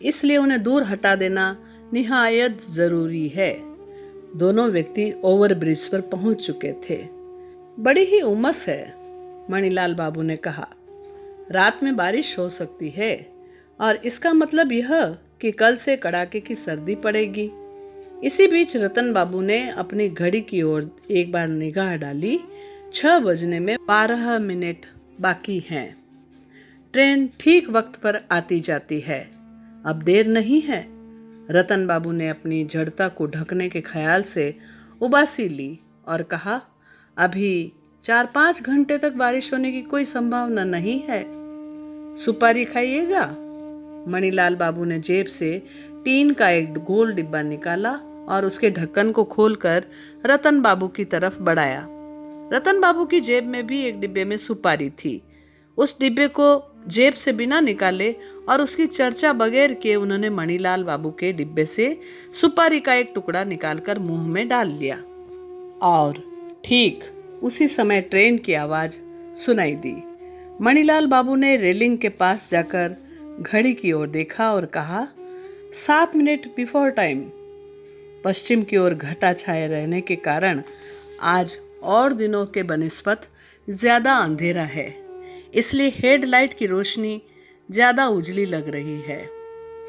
इसलिए उन्हें दूर हटा देना निहायत जरूरी है। दोनों व्यक्ति ओवरब्रिज पर पहुंच चुके थे। बड़ी ही उमस है, मणिलाल बाबू ने कहा। रात में बारिश हो सकती है और इसका मतलब यह कि कल से कड़ाके की सर्दी पड़ेगी। इसी बीच रतन बाबू ने अपनी घड़ी की ओर एक बार निगाह डाली। 6 बजने में 12 मिनट बाकी हैं। ट्रेन ठीक वक्त पर आती जाती है, अब देर नहीं है। रतन बाबू ने अपनी जड़ता को ढकने के ख्याल से उबासी ली और कहा, अभी 4-5 घंटे तक बारिश होने की कोई संभावना नहीं है। सुपारी खाइएगा? मणिलाल बाबू ने जेब से टीन का एक गोल डिब्बा निकाला और उसके ढक्कन को खोलकर रतन बाबू की तरफ बढ़ाया। रतन बाबू की जेब में भी एक डिब्बे में सुपारी थी। उस डिब्बे को जेब से बिना निकाले और उसकी चर्चा बगैर किए उन्होंने मणिलाल बाबू के डिब्बे से सुपारी का एक टुकड़ा निकालकर मुंह में डाल लिया। और ठीक उसी समय ट्रेन की आवाज सुनाई दी। मणिलाल बाबू ने रेलिंग के पास जाकर घड़ी की ओर देखा और कहा, 7 मिनट बिफोर टाइम। पश्चिम की ओर घटा छाए रहने के कारण आज और दिनों के बनिस्बत ज्यादा अंधेरा है, इसलिए हेडलाइट की रोशनी ज्यादा उजली लग रही है।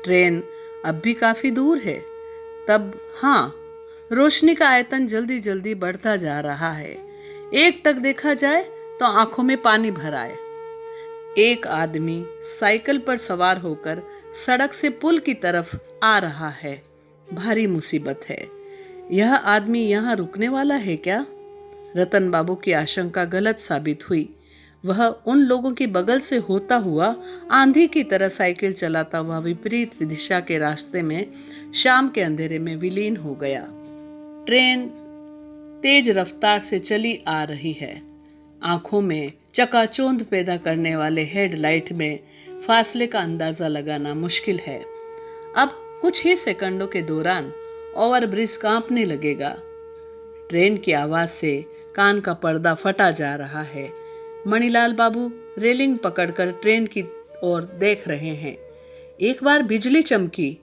ट्रेन अब भी काफी दूर है, तब हाँ, रोशनी का आयतन जल्दी जल्दी बढ़ता जा रहा है। एक तक देखा जाए तो आंखों में पानी भर आए। एक आदमी साइकिल पर सवार होकर सड़क से पुल की तरफ आ रहा है। भारी मुसीबत है। यह आदमी यहाँ रुकने वाला है क्या? रतन बाबू की आशंका गलत साबित हुई। वह उन लोगों की बगल से होता हुआ आंधी की तरह साइकिल चलाता हुआ विपरीत दिशा के रास्ते में शाम के अंधेरे में विलीन हो गया। ट्रेन तेज रफ्तार से चली आ रही है। आंखों में चकाचौंध पैदा करने वाले हेडलाइट में फासले का अंदाजा लगाना मुश्किल है। अब कुछ ही सेकंडों के दौरान ओवरब्रिज कांपने लगेगा। ट्रेन की आवाज से कान का पर्दा फटा जा रहा है। मणिलाल बाबू रेलिंग पकड़कर ट्रेन की ओर देख रहे हैं। एक बार बिजली चमकी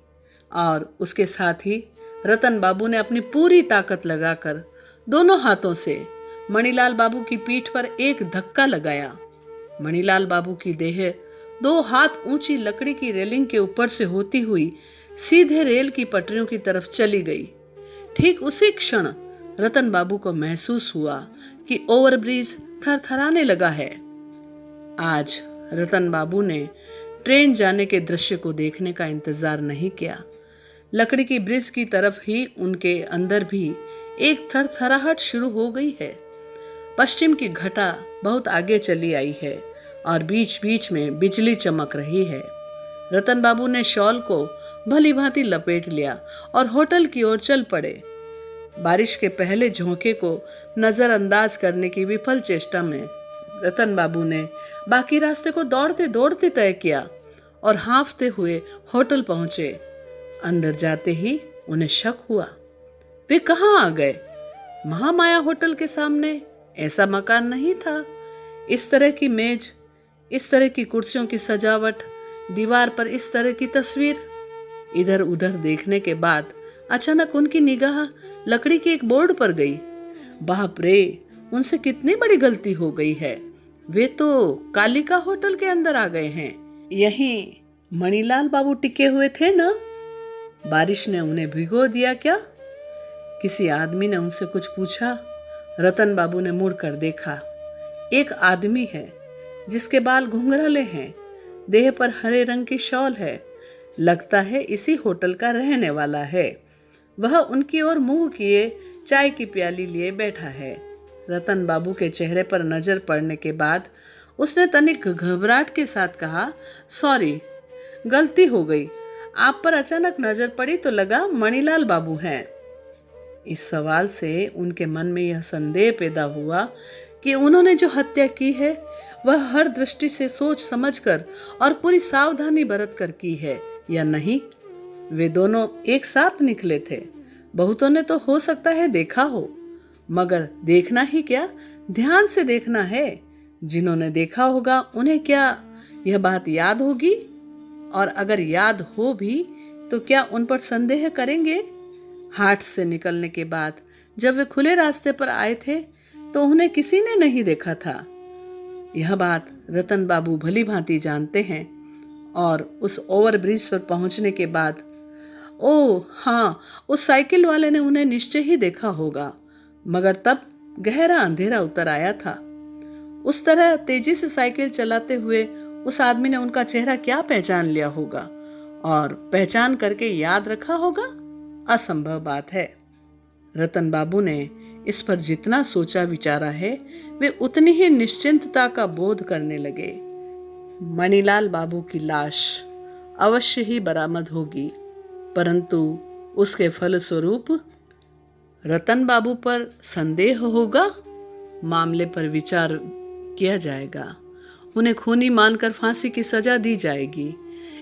और उसके साथ ही रतन बाबू ने अपनी पूरी ताकत लगाकर दोनों हाथों से मणिलाल बाबू की पीठ पर एक धक्का लगाया। मणिलाल बाबू की देह 2 हाथ ऊंची लकड़ी की रेलिंग के ऊपर से होती हुई सीधे रेल की पटरियों की तरफ चली गई। ठीक उसी क्षण रतन बाबू को महसूस हुआ कि ओवरब्रिज थरथराने लगा है। आज रतन बाबू ने ट्रेन जाने के दृश्य को देखने का इंतजार नहीं किया। लकड़ी की ब्रिज की तरफ ही उनके अंदर भी एक थरथराहट शुरू हो गई है। पश्चिम की घटा बहुत आगे चली आई है और बीच बीच में बिजली चमक रही है। रतन बाबू ने शॉल को भली भांति लपेट लिया और होटल की ओर चल पड़े। बारिश के पहले झोंके को नजरअंदाज करने की विफल चेष्टा में रतन बाबू ने बाकी रास्ते को दौड़ते दौड़ते तय किया और हाँफते हुए होटल पहुंचे। अंदर जाते ही उन्हें शक हुआ, वे कहाँ आ गए? महामाया होटल के सामने ऐसा मकान नहीं था। इस तरह की मेज, इस तरह की कुर्सियों की सजावट, दीवार पर इस तरह की तस्वीर। इधर उधर देखने के बाद अचानक उनकी निगाह लकड़ी के एक बोर्ड पर गई। बाप रे, उनसे कितनी बड़ी गलती हो गई है। वे तो कालिका होटल के अंदर आ गए हैं। यहीं मणिलाल बाबू टिके हुए थे ना? बारिश ने उन्हें भिगो दिया क्या? किसी आदमी ने उनसे कुछ पूछा। रतन बाबू ने मुड़कर देखा। एक आदमी है जिसके बाल घुंघराले हैं, देह पर हरे रंग की शॉल है। लगता है इसी होटल का रहने वाला है। वह उनकी ओर मुंह किए चाय की प्याली लिए बैठा है। रतन बाबू के चेहरे पर नजर पड़ने के बाद उसने तनिक घबराहट के साथ कहा, सॉरी, गलती हो गई। आप पर अचानक नजर पड़ी तो लगा मणिलाल बाबू हैं। इस सवाल से उनके मन में यह संदेह पैदा हुआ कि उन्होंने जो हत्या की है वह हर दृष्टि से सोच समझकर और पूरी सावधानी बरत कर की है या नहीं। वे दोनों एक साथ निकले थे। बहुतों ने तो हो सकता है देखा हो, मगर देखना ही क्या, ध्यान से देखना है। जिन्होंने देखा होगा उन्हें क्या यह बात याद होगी? और अगर याद हो भी तो क्या उन पर संदेह करेंगे? हाट से निकलने के बाद जब वे खुले रास्ते पर आए थे तो उन्हें किसी ने नहीं देखा था। यह बात रतन बाबू भली भांति जानते हैं और उस ओवरब्रिज पर पहुंचने के बाद, ओह हाँ, उस साइकिल वाले ने उन्हें निश्चय ही देखा होगा, मगर तब गहरा अंधेरा उतर आया था। उस तरह तेजी से साइकिल चलाते हुए उस आदमी ने उनका चेहरा क्या पहचान लिया होगा और पहचान करके याद रखा होगा? असंभव बात है। रतन बाबू ने इस पर जितना सोचा विचारा है वे उतनी ही निश्चिंतता का बोध करने लगे। मणिलाल बाबू की लाश अवश्य ही बरामद होगी, परंतु उसके फलस्वरूप रतन बाबू पर संदेह होगा। मामले पर विचार किया जाएगा। उन्हें खूनी मानकर फांसी की सजा दी जाएगी।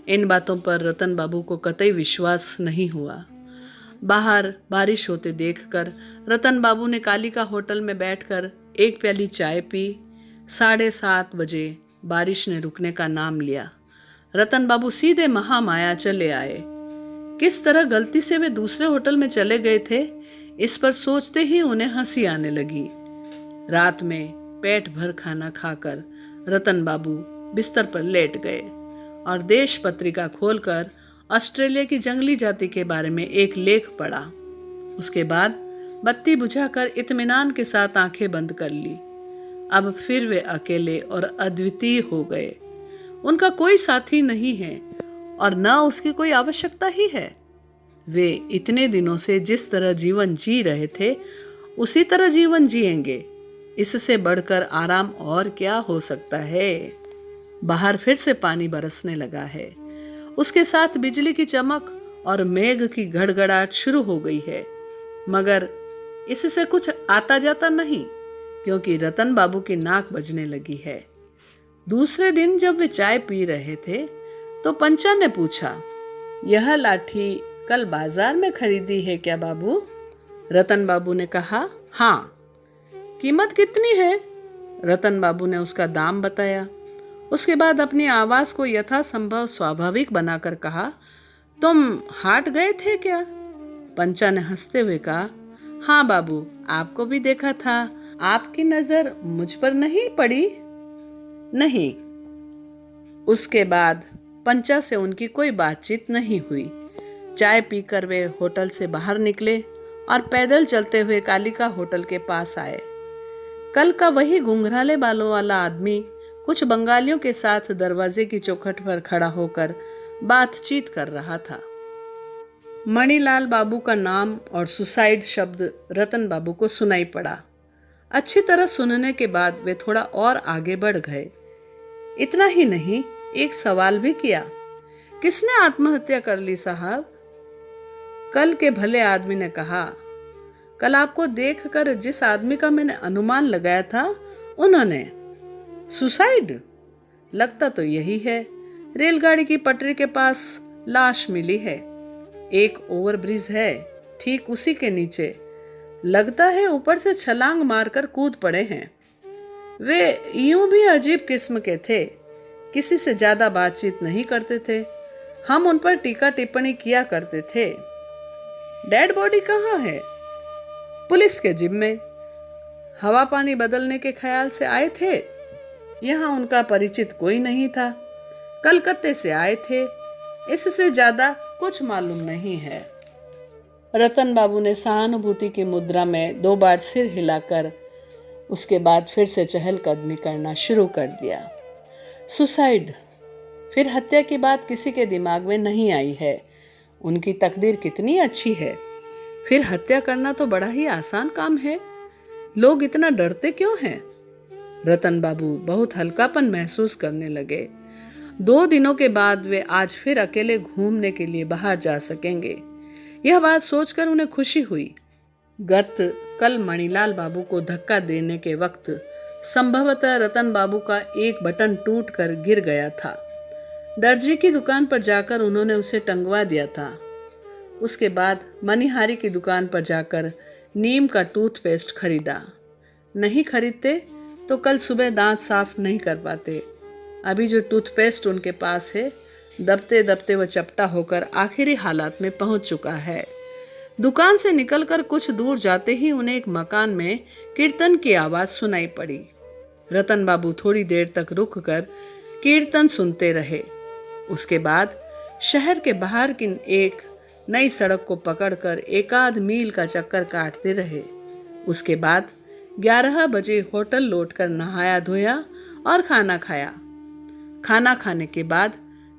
इन बातों पर रतन बाबू को कतई विश्वास नहीं हुआ। बाहर बारिश होते देखकर रतन बाबू ने कालिका होटल में बैठकर एक प्याली चाय पी। 7:30 बजे बारिश ने रुकने का नाम लिया। रतन बाबू सीधे महामाया चले आए। किस तरह गलती से वे दूसरे होटल में चले गए थे, इस पर सोचते ही उन्हें हंसी आने लगी। रात में पेट भर खाना खाकर रतन बाबू बिस्तर पर लेट गए और देश पत्रिका खोलकर ऑस्ट्रेलिया की जंगली जाति के बारे में एक लेख पढ़ा। उसके बाद बत्ती बुझाकर इत्मीनान के साथ आंखें बंद कर ली। अब फिर वे अकेले और अद्वितीय हो गए। उनका कोई साथी नहीं है और न उसकी कोई आवश्यकता ही है। वे इतने दिनों से जिस तरह जीवन जी रहे थे उसी तरह जीवन जिएंगे। इससे बढ़कर आराम और क्या हो सकता है। बाहर फिर से पानी बरसने लगा है। उसके साथ बिजली की चमक और मेघ की गड़गड़ाहट शुरू हो गई है, मगर इससे कुछ आता जाता नहीं, क्योंकि रतन बाबू की नाक बजने लगी है। दूसरे दिन जब वे चाय पी रहे थे तो पंचा ने पूछा, यह लाठी कल बाजार में खरीदी है क्या बाबू? रतन बाबू ने कहा, हाँ। कीमत कितनी है? रतन बाबू ने उसका दाम बताया। उसके बाद अपनी आवाज को यथासंभव स्वाभाविक बनाकर कहा, तुम हाट गए थे क्या? पंचा ने हंसते हुए कहा, हाँ बाबू, आपको भी देखा था। आपकी नजर मुझ पर नहीं पड़ी? नहीं। उसके बाद पंचा से उनकी कोई बातचीत नहीं हुई। चाय पीकर वे होटल से बाहर निकले और पैदल चलते हुए कालिका होटल के पास आए। कल का वही घुंघराले बालों वाला आदमी कुछ बंगालियों के साथ दरवाजे की चौखट पर खड़ा होकर बातचीत कर रहा था। मणिलाल बाबू का नाम और सुसाइड शब्द रतन बाबू को सुनाई पड़ा। अच्छी तरह सुनने के बाद वे थोड़ा और आगे बढ़ गए। इतना ही नहीं, एक सवाल भी किया, किसने आत्महत्या कर ली साहब? कल के भले आदमी ने कहा, कल आपको देखकर जिस आदमी का मैंने अनुमान लगाया था उन्होंने। सुसाइड? लगता तो यही है। रेलगाड़ी की पटरी के पास लाश मिली है। एक ओवरब्रिज है ठीक उसी के नीचे। लगता है ऊपर से छलांग मारकर कूद पड़े हैं। वे यूं भी अजीब किस्म के थे, किसी से ज्यादा बातचीत नहीं करते थे। हम उन पर टीका टिप्पणी किया करते थे। डेड बॉडी कहाँ है? पुलिस के जिम्मे। हवा पानी बदलने के ख्याल से आए थे। यहाँ उनका परिचित कोई नहीं था। कलकत्ते से आए थे। इससे ज्यादा कुछ मालूम नहीं है। रतन बाबू ने सहानुभूति की मुद्रा में 2 बार सिर हिलाकर उसके बाद फिर से चहलकदमी करना शुरू कर दिया। सुसाइड, फिर हत्या की बात किसी के दिमाग में नहीं आई है। उनकी तकदीर कितनी अच्छी है। फिर हत्या करना तो बड़ा ही आसान काम है। लोग इतना डरते क्यों हैं? रतन बाबू बहुत हल्कापन महसूस करने लगे। 2 दिनों के बाद वे आज फिर अकेले घूमने के लिए बाहर जा सकेंगे। यह बात सोचकर उन्हें खुशी हुई। कल मणिलाल बाबू को धक्का देने के वक्त संभवतः रतन बाबू का एक बटन टूटकर गिर गया था। दर्जी की दुकान पर जाकर उन्होंने उसे टंगवा दिया था। उसके बाद मनिहारी की दुकान पर जाकर नीम का टूथपेस्ट खरीदा। नहीं खरीदते तो कल सुबह दांत साफ नहीं कर पाते। अभी जो टूथपेस्ट उनके पास है, दबते दबते वह चपटा होकर आखिरी हालात में पहुंच चुका है। दुकान से निकलकर कुछ दूर जाते ही उन्हें एक मकान में कीर्तन की आवाज सुनाई पड़ी। रतन बाबू थोड़ी देर तक रुककर कीर्तन सुनते रहे। उसके बाद शहर के बाहर की एक नई सड़क को पकड़कर 1 मील का चक्कर काटते रहे। उसके बाद 11 बजे होटल लौटकर नहाया धोया और खाना खाया। खाना खाने के बाद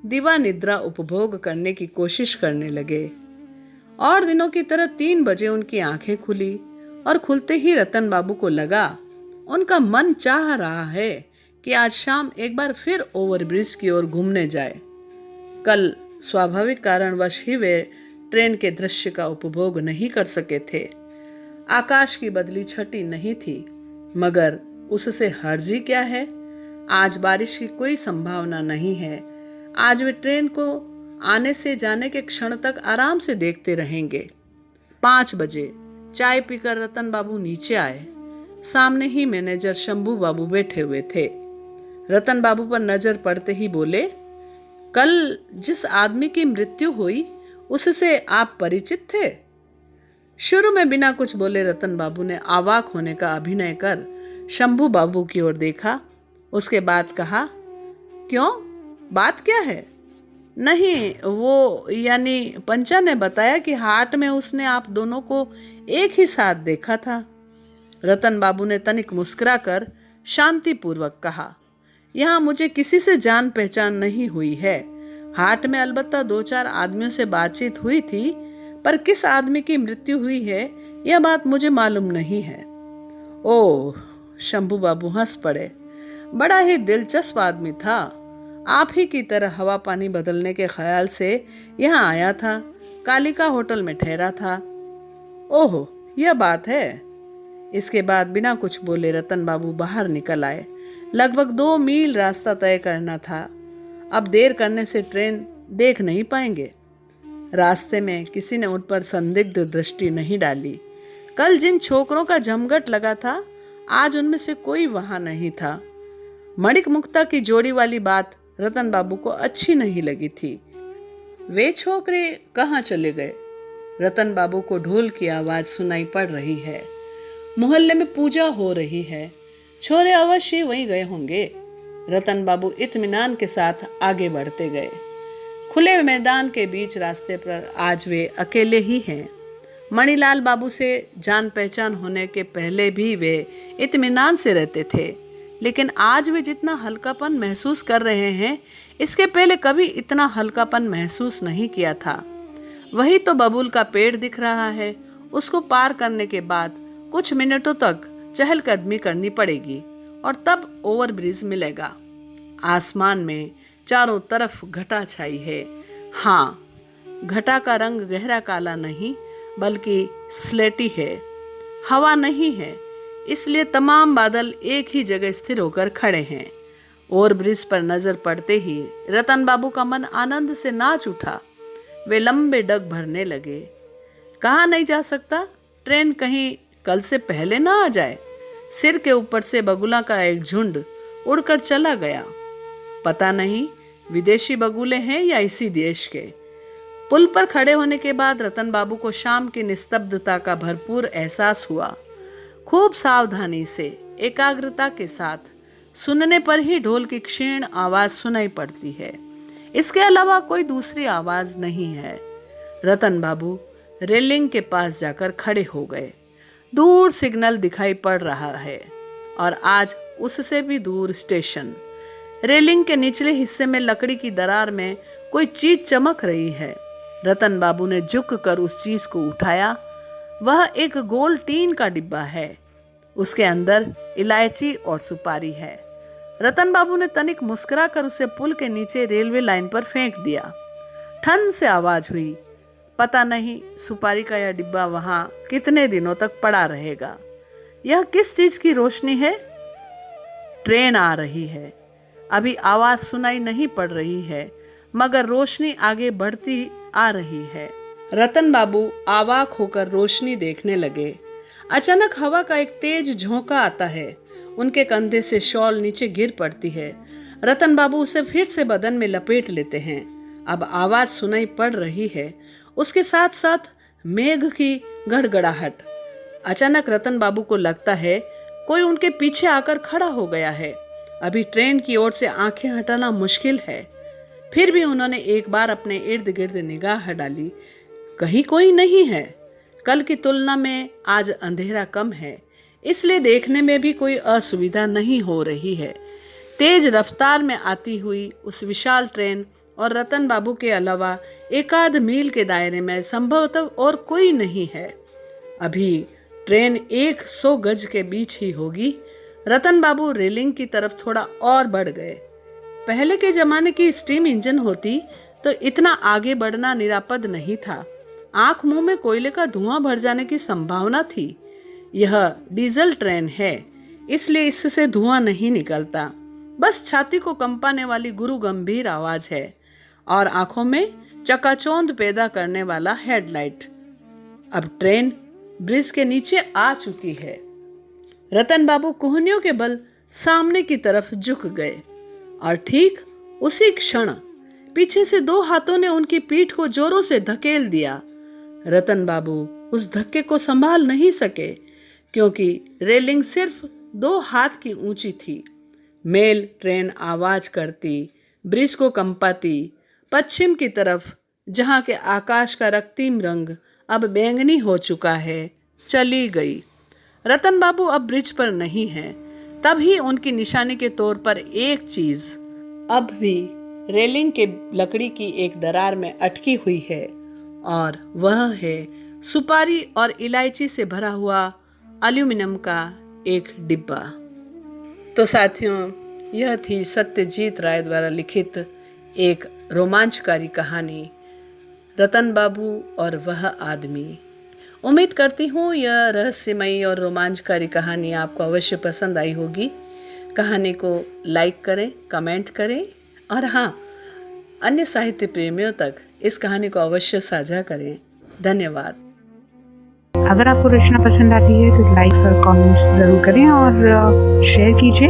दिवा निद्रा उपभोग करने की कोशिश करने लगे। और दिनों की तरह 3 बजे उनकी आंखें खुली और खुलते ही रतन बाबू को लगा, उनका मन चाह रहा है कि आज शाम एक बार फिर ओवरब्रिज की ओर घूमने जाए। कल स्वाभाविक कारणवश ही वे ट्रेन के दृश्य का उपभोग नहीं कर सके थे। आकाश की बदली छटी नहीं थी, मगर उससे हर्जी क्या है? आज बारिश की कोई संभावना नहीं है। आज वे ट्रेन को आने से जाने के क्षण तक आराम से देखते रहेंगे। 5 बजे चाय पीकर रतन बाबू नीचे आए। सामने ही मैनेजर शंभू बाबू बैठे हुए थे। रतन बाबू पर नजर पड़ते ही बोले, कल जिस आदमी की मृत्यु हुई उससे आप परिचित थे? शुरू में बिना कुछ बोले रतन बाबू ने अवाक होने का अभिनय कर शंभू बाबू की ओर देखा। उसके बाद कहा, क्यों, बात क्या है? नहीं, वो यानी पंचा ने बताया कि हाट में उसने आप दोनों को एक ही साथ देखा था। रतन बाबू ने तनिक मुस्कुराकर शांतिपूर्वक कहा, यहाँ मुझे किसी से जान पहचान नहीं हुई है। हाट में अलबत्ता 2-4 आदमियों से बातचीत हुई थी, पर किस आदमी की मृत्यु हुई है यह बात मुझे मालूम नहीं है। ओह, शंभू बाबू हंस पड़े। बड़ा ही दिलचस्प आदमी था। आप ही की तरह हवा पानी बदलने के ख्याल से यहाँ आया था। कालिका होटल में ठहरा था। ओह, यह बात है। इसके बाद बिना कुछ बोले रतन बाबू बाहर निकल आए। लगभग 2 मील रास्ता तय करना था। अब देर करने से ट्रेन देख नहीं पाएंगे। रास्ते में किसी ने उन पर संदिग्ध दृष्टि नहीं डाली। कल जिन छोकरों का जमघट लगा था, आज उनमें से कोई वहां नहीं था। मणिक मुक्ता की जोड़ी वाली बात रतन बाबू को अच्छी नहीं लगी थी। वे छोकरे कहाँ चले गए? रतन बाबू को ढोल की आवाज सुनाई पड़ रही है। मोहल्ले में पूजा हो रही है। छोरे अवश्य वहीं गए होंगे। रतन बाबू इत्मीनान के साथ आगे बढ़ते गए। खुले मैदान के बीच रास्ते पर आज वे अकेले ही हैं। मणिलाल बाबू से जान पहचान होने के पहले भी वे इत्मीनान से रहते थे, लेकिन आज वे जितना हल्कापन महसूस कर रहे हैं, इसके पहले कभी इतना हल्कापन महसूस नहीं किया था। वही तो बबूल का पेड़ दिख रहा है। उसको पार करने के बाद कुछ मिनटों तक चहलकदमी करनी पड़ेगी और तब ओवरब्रिज मिलेगा। आसमान में चारों तरफ घटा छाई है। हाँ, घटा का रंग गहरा काला नहीं बल्कि स्लेटी है। हवा नहीं है, इसलिए तमाम बादल एक ही जगह स्थिर होकर खड़े हैं। ओवरब्रिज पर नजर पड़ते ही रतन बाबू का मन आनंद से नाच उठा। वे लंबे डग भरने लगे। कहाँ नहीं जा सकता? ट्रेन कहीं कल से पहले ना आ जाए। सिर के ऊपर से बगुला का एक झुंड उड़कर चला गया। पता नहीं विदेशी बगुले हैं या इसी देश के। पुल पर खड़े होने के बाद रतन बाबू को शाम की निस्तब्धता का भरपूर एहसास हुआ। खूब सावधानी से, एकाग्रता के साथ सुनने पर ही ढोल की क्षीण आवाज सुनाई पड़ती है। इसके अलावा कोई दूसरी आवाज नहीं है। रतन बाबू रेलिंग के पास जाकर खड़े हो गए। दूर सिग्नल दिखाई पड़ रहा है और आज उससे भी दूर स्टेशन। रेलिंग के निचले हिस्से में लकड़ी की दरार में कोई चीज चमक रही है। रतन बाबू ने झुक कर उस चीज को उठाया। वह एक गोल टीन का डिब्बा है। उसके अंदर इलायची और सुपारी है। रतन बाबू ने तनिक मुस्कुरा कर उसे पुल के नीचे रेलवे लाइन पर फेंक दिया। ठन से आवाज हुई। पता नहीं सुपारी का यह डिब्बा वहां कितने दिनों तक पड़ा रहेगा। यह किस चीज की रोशनी है? ट्रेन आ रही है। अभी आवाज सुनाई नहीं पड़ रही है, मगर रोशनी आगे बढ़ती आ रही है। रतन बाबू आवाक होकर रोशनी देखने लगे। अचानक हवा का एक तेज झोंका आता है। उनके कंधे से शॉल नीचे गिर पड़ती है। रतन बाबू उसे फिर से बदन में लपेट लेते हैं। अब आवाज सुनाई पड़ रही है, उसके साथ साथ मेघ की गड़गड़ाहट। अचानक रतन बाबू को लगता है कोई उनके पीछे आकर खड़ा हो गया है। अभी ट्रेन की ओर से आंखें हटाना मुश्किल है। फिर भी उन्होंने एक बार अपने इर्द गिर्द निगाह डाली। कहीं कोई नहीं है। कल की तुलना में आज अंधेरा कम है, इसलिए देखने में भी कोई असुविधा नहीं हो रही है। तेज रफ्तार में आती हुई उस विशाल ट्रेन और रतन बाबू के अलावा एकाध मील के दायरे में संभवतः और कोई नहीं है। अभी ट्रेन 100 गज के बीच ही होगी। रतन बाबू रेलिंग की तरफ थोड़ा और बढ़ गए। पहले के जमाने की स्टीम इंजन होती तो इतना आगे बढ़ना निरापद नहीं था। आंख मुंह में कोयले का धुआं भर जाने की संभावना थी। यह डीजल ट्रेन है, इसलिए इससे धुआं नहीं निकलता। बस छाती को कंपाने वाली गुरु गंभीर आवाज है और आंखों में चकाचौंध पैदा करने वाला हेडलाइट। अब ट्रेन ब्रिज के नीचे आ चुकी है। रतन बाबू कोहनियों के बल सामने की तरफ झुक गए और ठीक उसी क्षण पीछे से 2 हाथों ने उनकी पीठ को जोरों से धकेल दिया। रतन बाबू उस धक्के को संभाल नहीं सके, क्योंकि रेलिंग सिर्फ 2 हाथ की ऊंची थी। मेल ट्रेन आवाज करती ब्रिज को कंपाती पश्चिम की तरफ, जहां के आकाश का रक्तीम रंग अब बैंगनी हो चुका है, चली गई। रतन बाबू अब ब्रिज पर नहीं हैं। तभी उनकी निशानी के तौर पर एक चीज अब भी रेलिंग के लकड़ी की एक दरार में अटकी हुई है, और वह है सुपारी और इलायची से भरा हुआ एल्यूमिनियम का एक डिब्बा। तो साथियों, यह थी सत्यजीत राय द्वारा लिखित एक रोमांचकारी कहानी, रतन बाबू और वह आदमी। उम्मीद करती हूँ यह रहस्यमयी और रोमांचकारी कहानी आपको अवश्य पसंद आई होगी। कहानी को लाइक करें, कमेंट करें और हाँ, अन्य साहित्य प्रेमियों तक इस कहानी को अवश्य साझा करें। धन्यवाद। अगर आपको रचना पसंद आती है तो लाइक और कमेंट्स ज़रूर करें और शेयर कीजिए।